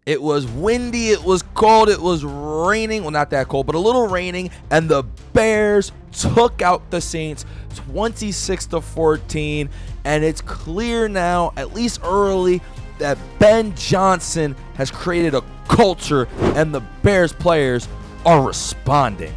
It was windy, it was cold, it was raining. Well, not that cold, but a little raining. And the Bears took out the Saints 26-14. And it's clear now, at least early, that Ben Johnson has created a culture and the Bears players are responding.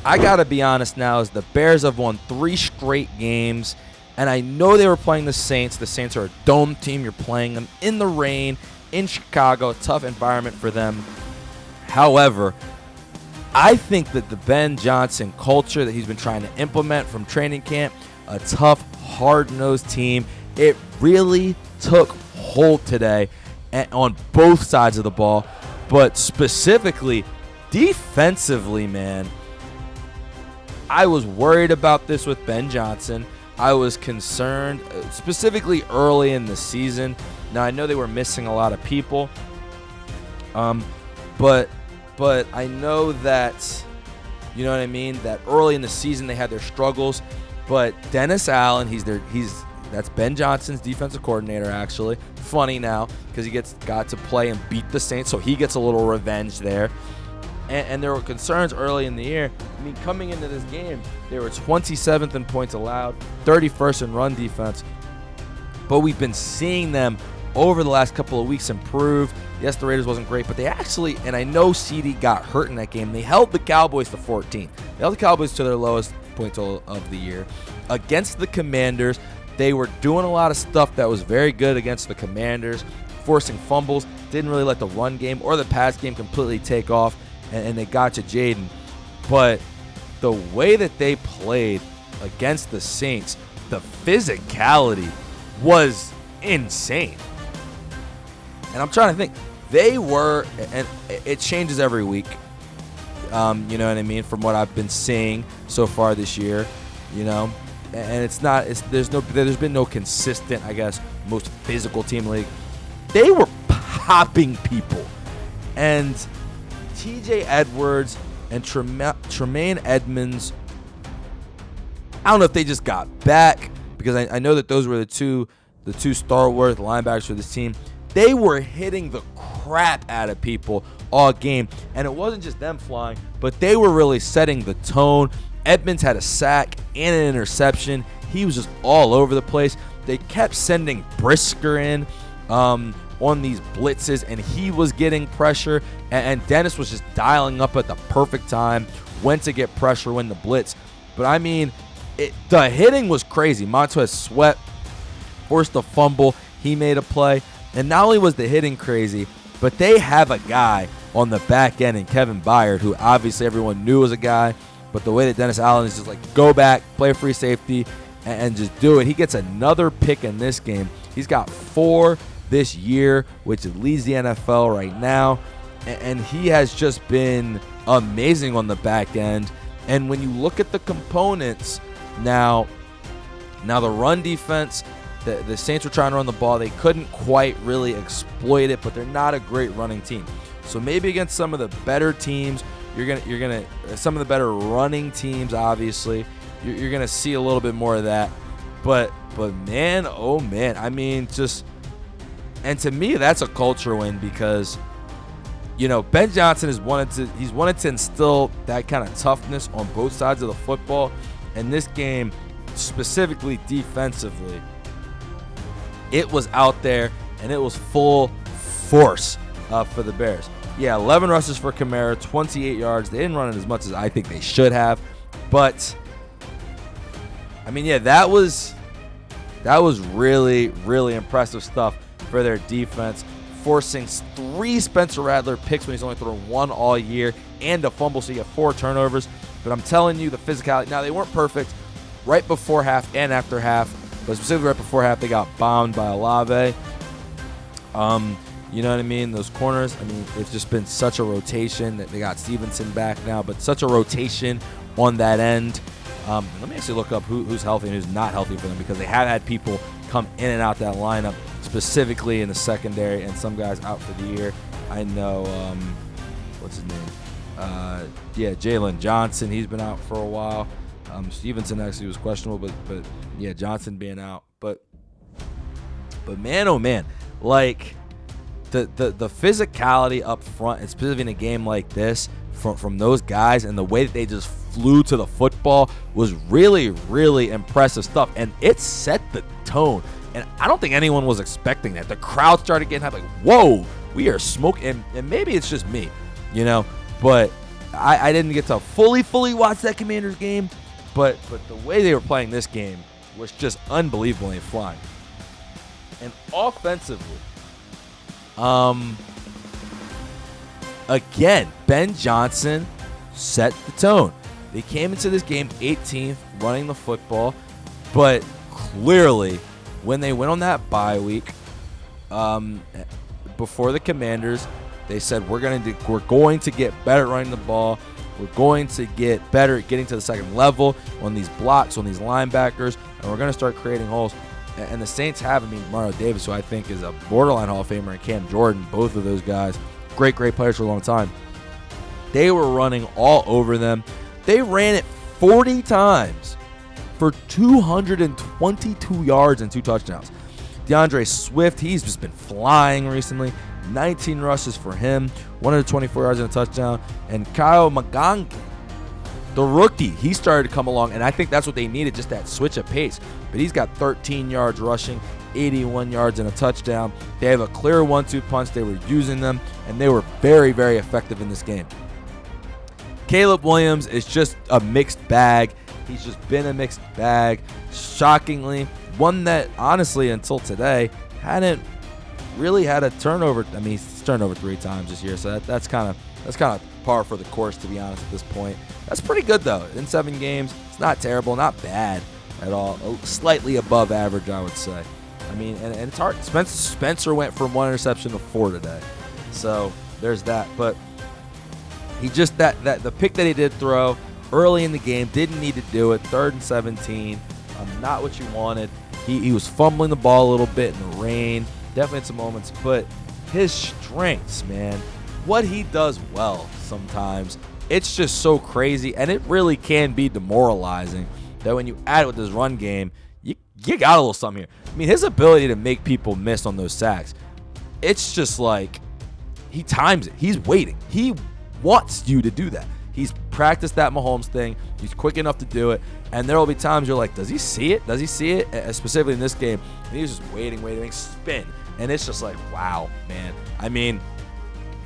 I gotta be honest now, as the Bears have won 3 straight games, and I know they were playing the Saints. The Saints are a dome team. You're playing them in the rain, in Chicago, a tough environment for them. However, I think that the Ben Johnson culture that he's been trying to implement from training camp, a tough, hard-nosed team, it really took hold today on both sides of the ball, but specifically defensively, man. I was worried about this with Ben Johnson. I was concerned, specifically early in the season. Now, I know they were missing a lot of people, but I know that, you know what I mean, that early in the season they had their struggles. But Dennis Allen, that's Ben Johnson's defensive coordinator, actually. Funny now, because he got to play and beat the Saints, so he gets a little revenge there. And there were concerns early in the year. I mean, coming into this game, they were 27th in points allowed, 31st in run defense. But we've been seeing them over the last couple of weeks improve. Yes, the Raiders wasn't great, but they actually, and I know CD got hurt in that game, they held the Cowboys to 14. They held the Cowboys to their lowest point total of the year. Against the Commanders, they were doing a lot of stuff that was very good against the Commanders, forcing fumbles, didn't really let the run game or the pass game completely take off. And they got to Jaden. But the way that they played against the Saints, the physicality was insane. And I'm trying to think. They were, and it changes every week, you know what I mean, from what I've been seeing so far this year, you know. And there's been no consistent, I guess, most physical team in the league. They were popping people. And TJ Edwards and Tremaine Edmonds, I don't know if they just got back, because I know that those were the two stalwart linebackers for this team. They were hitting the crap out of people all game, and it wasn't just them flying, but they were really setting the tone. Edmonds had a sack and an interception. He was just all over the place. They kept sending Brisker in on these blitzes, and he was getting pressure, and Dennis was just dialing up at the perfect time when to get pressure, when to blitz. But I mean, the hitting was crazy. Montez Sweat forced a fumble. He made a play. And not only was the hitting crazy, but they have a guy on the back end in Kevin Byard, who obviously everyone knew was a guy, but the way that Dennis Allen is just like, go back, play free safety, and just do it. He gets another pick in this game. He's got 4 this year, which leads the NFL right now, and he has just been amazing on the back end. And when you look at the components now the run defense, the Saints were trying to run the ball. They couldn't quite really exploit it, but they're not a great running team. So maybe against some of the better teams, you're gonna some of the better running teams, obviously, you're gonna see a little bit more of that. But man, oh man, I mean, just. And to me, that's a culture win, because, you know, Ben Johnson he's wanted to instill that kind of toughness on both sides of the football. And this game, specifically defensively, it was out there and it was full force for the Bears. Yeah, 11 rushes for Kamara, 28 yards. They didn't run it as much as I think they should have, but I mean, yeah, that was really, really impressive stuff for their defense, forcing 3 Spencer Rattler picks when he's only thrown 1 all year, and a fumble, so you get 4 turnovers. But I'm telling you, the physicality. Now, they weren't perfect right before half and after half, but specifically right before half, they got bombed by Olave. You know what I mean? Those corners, I mean, it's just been such a rotation. That they got Stevenson back now, but such a rotation on that end. Let me actually look up who's healthy and who's not healthy for them, because they have had people come in and out that lineup, specifically in the secondary, and some guys out for the year. I know, what's his name? Jalen Johnson, he's been out for a while. Stevenson actually was questionable, but yeah, Johnson being out. But But man, oh man, like the physicality up front, and specifically in a game like this, from those guys, and the way that they just flew to the football was really, really impressive stuff. And it set the tone. And I don't think anyone was expecting that. The crowd started getting hyped, like, whoa, we are smoking. And maybe it's just me, but I didn't get to fully watch that Commanders game. But the way they were playing this game was just unbelievably flying. And offensively, again, Ben Johnson set the tone. They came into this game 18th running the football, but clearly when they went on that bye week before the Commanders, they said we're going to get better at running the ball. We're going to get better at getting to the second level on these blocks, on these linebackers, and we're going to start creating holes. And the Saints have, Mario Davis, who I think is a borderline Hall of Famer, and Cam Jordan, both of those guys, great players for a long time. They were running all over them. They ran it 40 times for 222 yards and 2 touchdowns. DeAndre Swift, he's just been flying recently. 19 rushes for him, 124 yards and a touchdown. And Kyle Magangi, the rookie, he started to come along, and I think that's what they needed, just that switch of pace. But he's got 13 yards rushing, 81 yards and a touchdown. They have a clear 1-2 punch. They were using them, and they were very, very effective in this game. Caleb Williams is just a mixed bag. He's just been a mixed bag. Shockingly, one that, honestly, until today, hadn't really had a turnover. He's turned over 3 times this year, so that's kind of par for the course, to be honest, at this point. That's pretty good, though. In 7 games, it's not terrible, not bad at all. Slightly above average, I would say. And it's hard. Spencer went from 1 interception to 4 today, so there's that. But he just the pick that he did throw early in the game, didn't need to do it. 3rd and 17, not what you wanted. He was fumbling the ball a little bit in the rain, definitely in some moments. But his strengths, man, what he does well sometimes, it's just so crazy, and it really can be demoralizing that when you add it with this run game, you got a little something here. His ability to make people miss on those sacks, it's just like he times it. He's waiting. He wants you to do that. He's practiced that Mahomes thing. He's quick enough to do it. And there will be times you're like, does he see it? Does he see it? Specifically in this game. And he's just waiting, spin. And it's just like, wow, man.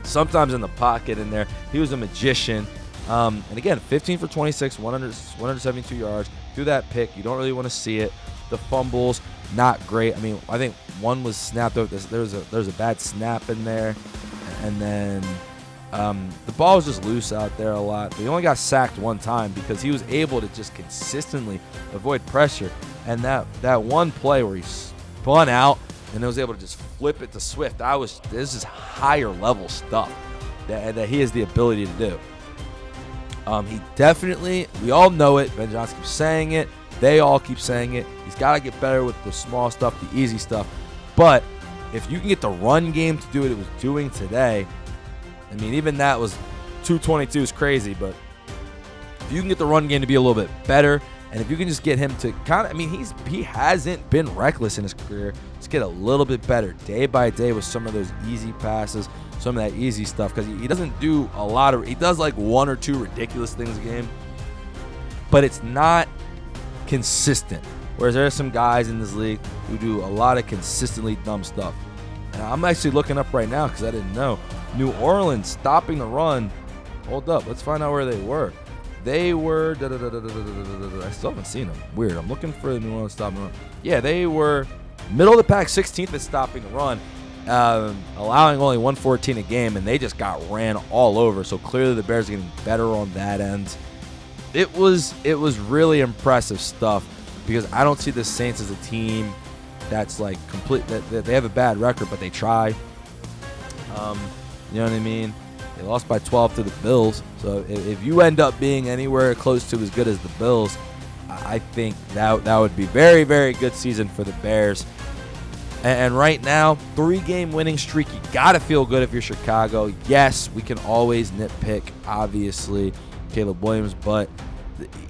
Sometimes in the pocket in there, he was a magician. And again, 15 for 26, 172 yards. Through that pick, you don't really want to see it. The fumbles, not great. I think one was snapped out. There was a bad snap in there. And then the ball was just loose out there a lot. But he only got sacked 1 time because he was able to just consistently avoid pressure. And that one play where he spun out and was able to just flip it to Swift, this is higher level stuff that he has the ability to do. He definitely, we all know it. Ben Johnson keeps saying it. They all keep saying it. He's got to get better with the small stuff, the easy stuff. But if you can get the run game to do what it was doing today, even that was 222 is crazy, but if you can get the run game to be a little bit better, and if you can just get him to kind of, he hasn't been reckless in his career. Just get a little bit better day by day with some of those easy passes, some of that easy stuff, because he doesn't do a lot of, he does like 1 or 2 ridiculous things a game, but it's not consistent. Whereas there are some guys in this league who do a lot of consistently dumb stuff. And I'm actually looking up right now because I didn't know. New Orleans stopping the run. Hold up. Let's find out where they were. They were... I still haven't seen them. Weird. I'm looking for the New Orleans stopping the run. Yeah, they were middle of the pack, 16th at stopping the run, allowing only 114 a game, and they just got ran all over. So clearly the Bears are getting better on that end. It was really impressive stuff because I don't see the Saints as a team that's like complete. That they have a bad record, but they try. You know what I mean? They lost by 12 to the Bills. So if you end up being anywhere close to as good as the Bills, I think that would be very, very good season for the Bears. And right now, 3-game winning streak. You got to feel good if you're Chicago. Yes, we can always nitpick, obviously, Caleb Williams, but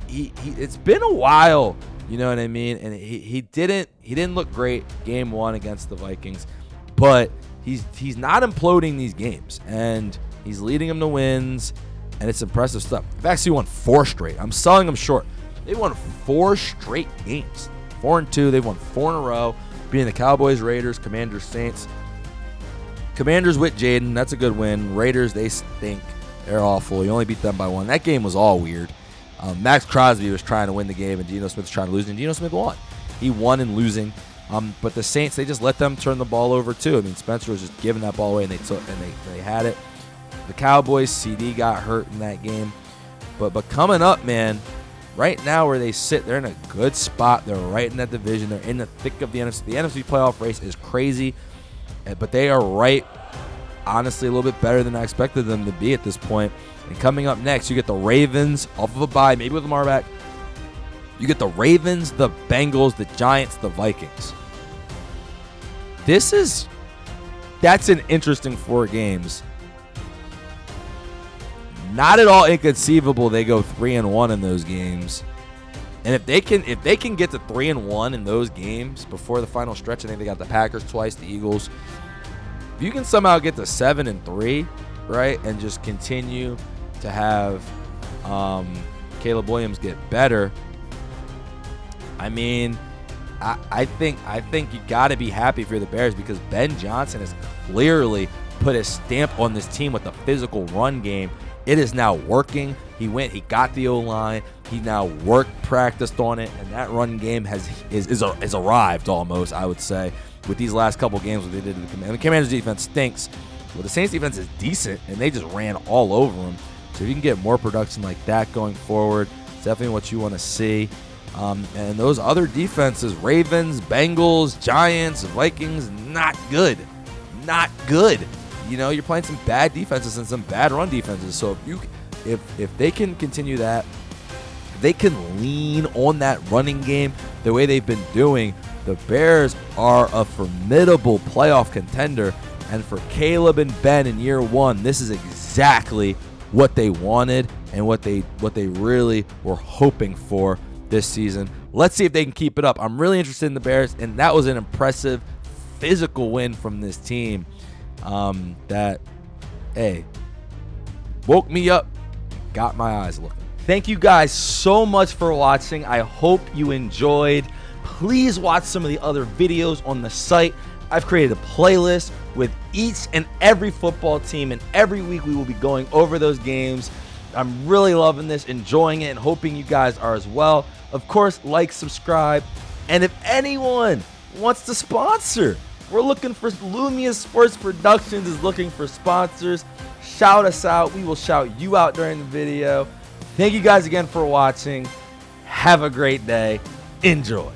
it's been a while You know what I mean? And he didn't look great game 1 against the Vikings, but he's not imploding these games, and he's leading them to wins, and it's impressive stuff. They've actually won 4 straight. I'm selling them short. They won 4 straight games. 4-2. They've won 4 in a row, beating the Cowboys, Raiders, Commanders, Saints. Commanders with Jaden, that's a good win. Raiders, they stink. They're awful. You only beat them by 1. That game was all weird. Max Crosby was trying to win the game, and Geno Smith was trying to lose, and Geno Smith won. He won in losing. But the Saints, they just let them turn the ball over too. I mean, Spencer was just giving that ball away, and they had it. The Cowboys, CD got hurt in that game. But coming up, man, right now where they sit, they're in a good spot. They're right in that division. They're in the thick of the NFC. The NFC playoff race is crazy, but they are right, honestly, a little bit better than I expected them to be at this point. And coming up next, you get the Ravens off of a bye, maybe with Lamar back. You get the Ravens, the Bengals, the Giants, the Vikings. That's an interesting 4 games. Not at all inconceivable they go 3-1 in those games. And if they can get to 3-1 in those games before the final stretch, I think they got the Packers twice, the Eagles. If you can somehow get to 7-3, right, and just continue to have Caleb Williams get better, I mean, I think you got to be happy if you're the Bears, because Ben Johnson has clearly put his stamp on this team with the physical run game. It is now working. He got the O-line. He now practiced on it, and that run game is arrived almost, I would say, with these last couple games what they did to the Commanders. The Commanders' defense stinks. Well, the Saints' defense is decent, and they just ran all over them. So if you can get more production like that going forward, it's definitely what you want to see. And those other defenses, Ravens, Bengals, Giants, Vikings, not good. Not good. You know, you're playing some bad defenses and some bad run defenses. So if they can continue that, if they can lean on that running game the way they've been doing, the Bears are a formidable playoff contender. And for Caleb and Ben in year 1, this is exactly what they wanted and what they really were hoping for this season. Let's see if they can keep it up. I'm really interested in the Bears, and that was an impressive physical win from this team that, hey, woke me up, got my eyes looking. Thank you guys so much for watching. I hope you enjoyed. Please watch some of the other videos on the site. I've created a playlist with each and every football team, and every week we will be going over those games. I'm really loving this, enjoying it, and hoping you guys are as well. Of course, like, subscribe, and if anyone wants to sponsor, we're looking for Lumia Sports Productions is looking for sponsors. Shout us out. We will shout you out during the video. Thank you guys again for watching. Have a great day. Enjoy.